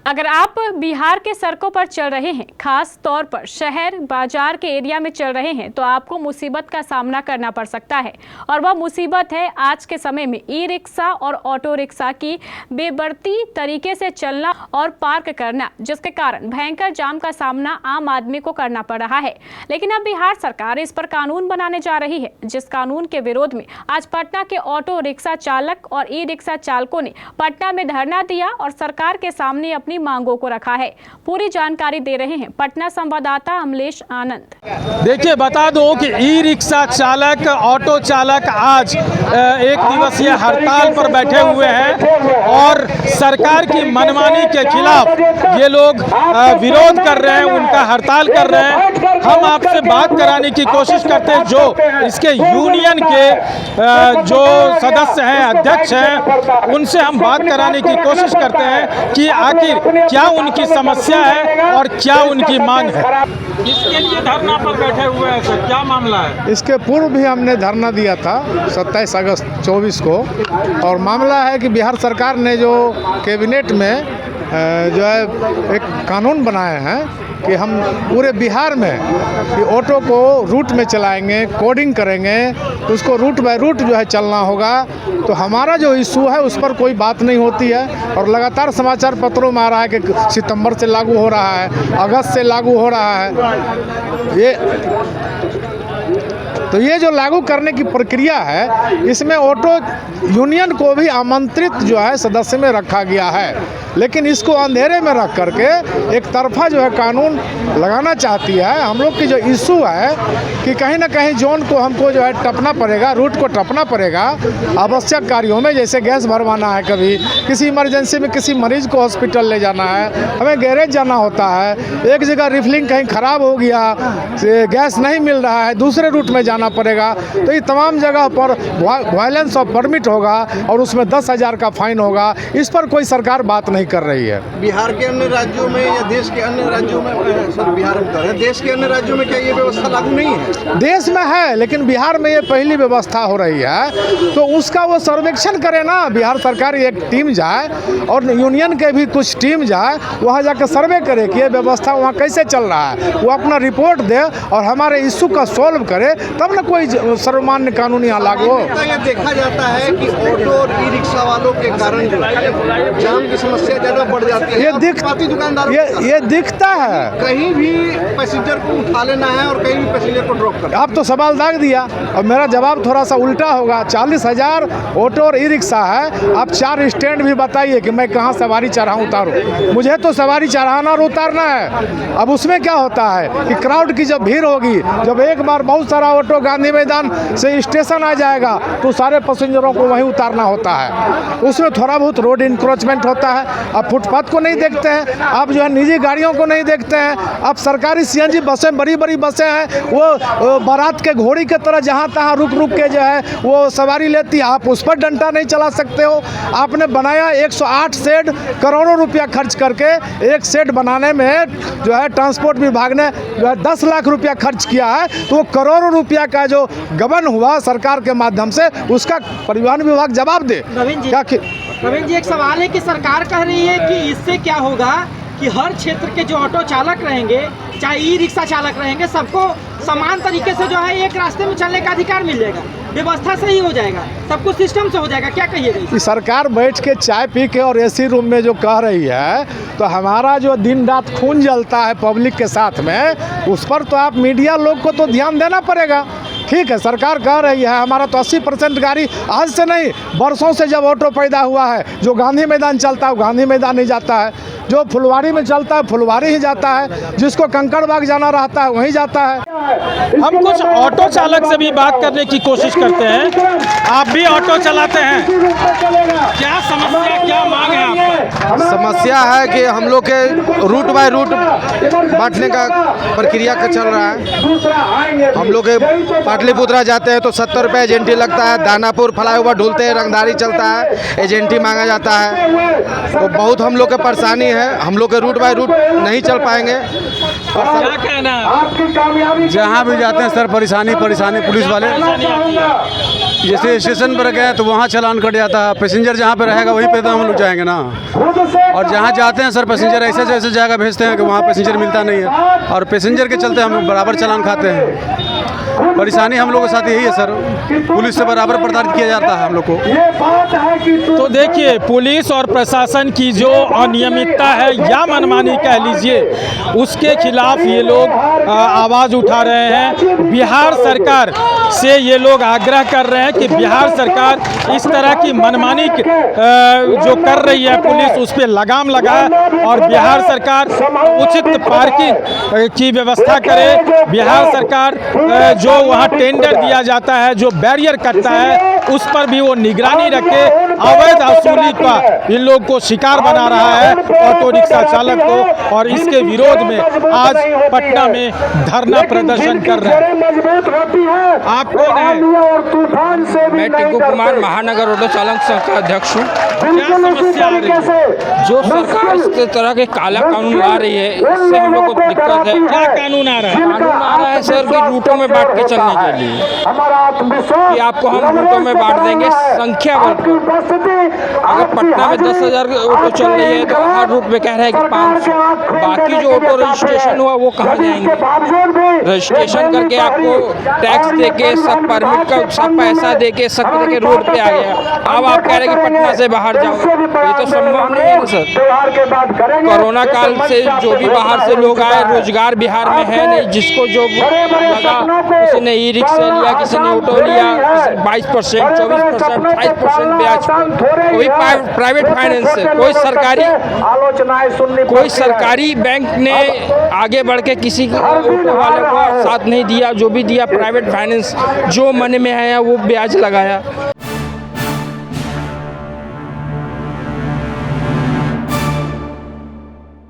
अगर आप बिहार के सड़कों पर चल रहे हैं, खास तौर पर शहर बाजार के एरिया में चल रहे हैं, तो आपको मुसीबत का सामना करना पड़ सकता है। और वह मुसीबत है आज के समय में ई रिक्शा और ऑटो रिक्शा की बेबर्ती तरीके से चलना और पार्क करना, जिसके कारण भयंकर जाम का सामना आम आदमी को करना पड़ रहा है। लेकिन अब बिहार सरकार इस पर कानून बनाने जा रही है, जिस कानून के विरोध में आज पटना के ऑटो रिक्शा चालक और ई रिक्शा चालकों ने पटना में धरना दिया और सरकार के सामने अपनी मांगों को रखा है। पूरी जानकारी दे रहे हैं पटना संवाददाता अमलेश आनंद। देखिए, बता दूं कि ई रिक्शा चालक, ऑटो चालक आज एक दिवसीय हड़ताल पर बैठे हुए हैं और सरकार की मनमानी के खिलाफ ये लोग विरोध कर रहे हैं, उनका हड़ताल कर रहे हैं। हम आपसे बात कराने की कोशिश करते हैं जो इसके यूनियन के जो सदस्य हैं, अध्यक्ष हैं, उनसे हम बात कराने की कोशिश करते हैं कि आखिर क्या उनकी समस्या है और क्या उनकी मांग है। इसके लिए धरना पर बैठे हुए हैं सर, क्या मामला है? इसके पूर्व भी हमने धरना दिया था 27 अगस्त 24 को, और मामला है कि बिहार सरकार ने जो कैबिनेट में जो है एक कानून बनाए हैं कि हम पूरे बिहार में कि ऑटो को रूट में चलाएंगे, कोडिंग करेंगे, तो उसको रूट बाय रूट जो है चलना होगा। तो हमारा जो इशू है उस पर कोई बात नहीं होती है और लगातार समाचार पत्रों में आ रहा है कि सितंबर से लागू हो रहा है, अगस्त से लागू हो रहा है। ये जो लागू करने की प्रक्रिया है, इसमें ऑटो यूनियन को भी आमंत्रित जो है सदस्य में रखा गया है, लेकिन इसको अंधेरे में रख करके एक तरफा जो है कानून लगाना चाहती है। हम लोग की जो इशू है कि कहीं ना कहीं जोन को हमको जो है टपना पड़ेगा, रूट को टपना पड़ेगा आवश्यक कार्यों में, जैसे गैस भरवाना है, कभी किसी इमरजेंसी में किसी मरीज को हॉस्पिटल ले जाना है, हमें गैरेज जाना होता है, एक जगह रिफिलिंग कहीं ख़राब हो गया, गैस नहीं मिल रहा है, दूसरे रूट में जाना पड़ेगा। तो ये तमाम जगह पर वायलेंस ऑफ परमिट होगा और उसमें 10,000 का फाइन होगा। इस पर कोई सरकार बात नहीं कर रही है। बिहार के अन्य राज्यों में या देश के अन्य राज्यों में, सर बिहार में, देश के अन्य राज्यों में क्या ये व्यवस्था लागू नहीं है? देश में है, लेकिन बिहार में ये पहली व्यवस्था हो रही है, तो उसका वो सर्वेक्षण करे ना। बिहार सरकार एक टीम जाए और यूनियन के भी कुछ टीम जाए, वहाँ जाकर सर्वे करे कि ये व्यवस्था वहाँ कैसे चल रहा है, वो अपना रिपोर्ट दे और हमारे इशू का सॉल्व करे, तब न कोई सर्वमान्य कानून यहाँ लागू हो। ये देखा जाता है कि ऑटो और ई रिक्शा वालों के कारण जाम की समस्या ज़्यादा बढ़ जाती है। ये दिखता है, कहीं भी पैसेंजर को उठा लेना है और कहीं भी पैसेंजर को ड्रॉप करना। आप तो सवाल दाग दिया और मेरा जवाब थोड़ा सा उल्टा होगा। 40,000 ऑटो और ई रिक्शा है, आप 4 स्टैंड भी बताइए कि मैं कहाँ सवारी चढ़ाऊँ उतारूँ। मुझे तो सवारी चढ़ाना और उतारना है। अब उसमें क्या होता है कि क्राउड की जब भीड़ होगी, जब एक बार बहुत सारा ऑटो गांधी मैदान से स्टेशन आ जाएगा तो सारे पैसेंजरों को वहीं उतारना होता है। उसमें थोड़ा बहुत रोड इंक्रोचमेंट होता है। आप फुटपाथ को नहीं देखते हैं, आप जो है निजी गाड़ियों को नहीं देखते हैं, आप सरकारी CNG बसें, बड़ी बड़ी बसें हैं, वो बारात के घोड़ी के तरह जहाँ तहाँ रुक रुक के जो है वो सवारी लेती है। आप उस पर डंडा नहीं चला सकते हो। आपने बनाया 108 शेड, करोड़ों रुपया खर्च करके एक शेड बनाने में जो है ट्रांसपोर्ट विभाग ने जो है 10 लाख रुपया खर्च किया है, तो वो करोड़ों रुपया का जो गबन हुआ सरकार के माध्यम से, उसका परिवहन विभाग जवाब दे। नवीन जी, एक सवाल है कि सरकार कह रही है कि इससे क्या होगा कि हर क्षेत्र के जो ऑटो चालक रहेंगे, चाहे ई रिक्शा चालक रहेंगे, सबको समान तरीके से जो है एक रास्ते में चलने का अधिकार मिल जाएगा, व्यवस्था सही हो जाएगा, सब कुछ सिस्टम से हो जाएगा। क्या कहिएगा? सरकार बैठ के चाय पी के और AC रूम में जो कह रही है, तो हमारा जो दिन रात खून जलता है पब्लिक के साथ में, उस पर तो आप मीडिया लोग को तो ध्यान देना पड़ेगा। ठीक है, सरकार कह रही है हमारा तो 80% गाड़ी, आज से नहीं वर्षों से जब ऑटो पैदा हुआ है, जो गांधी मैदान चलता है वो गांधी मैदान ही जाता है, जो फुलवारी में चलता है फुलवारी ही जाता है, जिसको कंकड़बाग जाना रहता है वहीं जाता है। हम कुछ ऑटो चालक से भी बात करने की कोशिश करते हैं। आप भी ऑटो चलाते हैं, क्या समस्या, क्या मांग है आपका? समस्या है कि हम लोग के रूट बाय रूट बांटने का प्रक्रिया का चल रहा है। हम लोग के पाटलिपुत्रा जाते हैं तो 70 रुपये एजेंटी लगता है, दानापुर फ्लाईओवर ढूलते हैं रंगदारी चलता है, एजेंटी मांगा जाता है। तो बहुत हम लोग के परेशानी है, हम लोग के रूट बाय रूट नहीं चल पाएंगे। क्या कहना है? जहाँ भी जाते हैं सर परेशानी पुलिस वाले। जैसे स्टेशन पर गए तो वहाँ चालान कट जाता है, पैसेंजर जहाँ पे रहेगा वहीं पे तो हम लोग जाएंगे ना। और जहाँ जाते हैं सर पैसेंजर ऐसे जगह भेजते हैं कि वहाँ पैसेंजर मिलता नहीं है, और पैसेंजर के चलते हम बराबर चालान खाते हैं। परेशानी हम लोगों के साथ यही है सर, पुलिस से बराबर प्रताड़ित किया जाता है हम लोग को। तो देखिए, पुलिस और प्रशासन की जो अनियमितता है या मनमानी कह लीजिए, उसके खिलाफ ये लोग आवाज़ उठा रहे हैं। बिहार सरकार से ये लोग आग्रह कर रहे हैं कि बिहार सरकार इस तरह की मनमानी जो कर रही है पुलिस, उस पर लगाम लगाए और बिहार सरकार उचित पार्किंग की व्यवस्था करे। बिहार सरकार जो वहाँ टेंडर दिया जाता है, जो बैरियर कटता है, उस पर भी वो निगरानी रखे। अवैध वसूली का इन लोग को शिकार बना रहा है ऑटो रिक्शा चालक को, और इसके विरोध में आज पटना में धरना प्रदर्शन कर रहे हैं। आप कौन है? मैं टिंकू कुमार, महानगर ऑटो चालक संघ का अध्यक्ष हूँ। क्या समस्या आ रही है? जो सरकार इस तरह के काला कानून ला रही है, इससे हम लोग को दिक्कत है। क्या कानून आ रहा है? कानून आ रहा है सर कि रूटों में बांट के चलने के लिए, कि आपको हम रूटों में बांट देंगे संख्या बढ़कर। अगर पटना में 10,000 ऑटो चल रही है तो हर रूट में कह रहे हैं कि 500। बाकी जो ऑटो रजिस्ट्रेशन हुआ वो कहाँ जाएंगे? रजिस्ट्रेशन करके आपको टैक्स दे के सब परमिट का सब पैसा दे के सब करके रोड पे आ गया। अब आप कह रहे हैं कि पटना से बाहर जाओ, ये तो संभव नहीं है ना सर। कोरोना काल से जो भी बाहर से लोग आए, रोजगार बिहार में है नहीं। जिसको जो लगा, किसी ने ई रिक्शा लिया, किसी ने ऑटो लिया, 22%, 24%, 28% ब्याज, कोई प्राइवेट फाइनेंस से, कोई सरकारी बैंक ने आगे बढ़ के किसी ऑटो वाले को साथ नहीं दिया। जो भी दिया प्राइवेट फाइनेंस, जो मन में आया वो ब्याज लगाया।